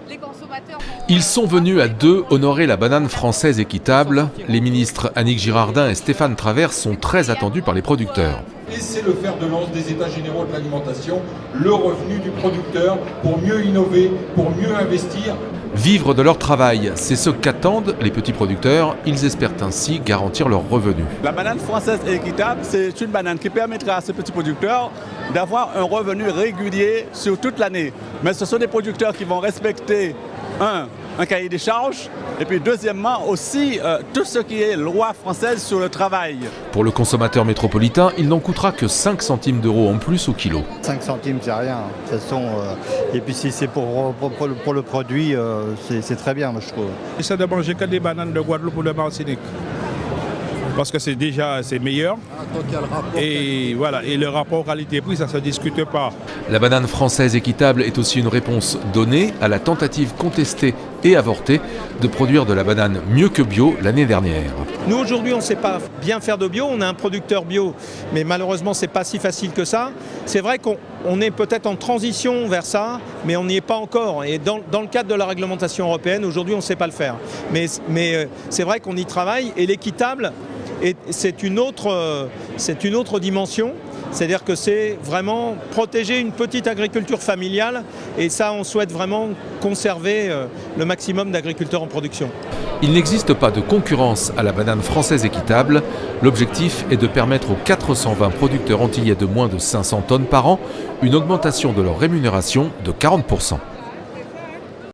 les consommateurs Ils sont venus à deux honorer la banane française équitable. Les ministres Annick Girardin et Stéphane Travers sont très attendus par les producteurs. Et c'est le fer de lance des États généraux de l'alimentation, le revenu du producteur pour mieux innover, pour mieux investir. Vivre de leur travail, c'est ce qu'attendent les petits producteurs. Ils espèrent ainsi garantir leurs revenus. La banane française équitable, c'est une banane qui permettra à ces petits producteurs d'avoir un revenu régulier sur toute l'année. Mais ce sont des producteurs qui vont respecter un cahier des charges et puis deuxièmement aussi tout ce qui est loi française sur le travail. Pour le consommateur métropolitain, il n'en coûtera que 5 centimes d'euros en plus au kilo. 5 centimes, c'est rien. De toute façon, et puis si c'est pour le produit, c'est très bien, moi, je trouve. J'essaie de manger que des bananes de Guadeloupe ou de Martinique. Parce que c'est meilleur. Et voilà, et le rapport qualité-prix, ça ne se discute pas. La banane française équitable est aussi une réponse donnée à la tentative contestée et avortée de produire de la banane mieux que bio l'année dernière. Nous aujourd'hui on ne sait pas bien faire de bio, on a un producteur bio, mais malheureusement c'est pas si facile que ça. C'est vrai qu'on est peut-être en transition vers ça, mais on n'y est pas encore. Et dans le cadre de la réglementation européenne, aujourd'hui on ne sait pas le faire. Mais c'est vrai qu'on y travaille et l'équitable, c'est une autre dimension. C'est-à-dire que c'est vraiment protéger une petite agriculture familiale et ça on souhaite vraiment conserver le maximum d'agriculteurs en production. Il n'existe pas de concurrence à la banane française équitable. L'objectif est de permettre aux 420 producteurs antillais de moins de 500 tonnes par an une augmentation de leur rémunération de 40%.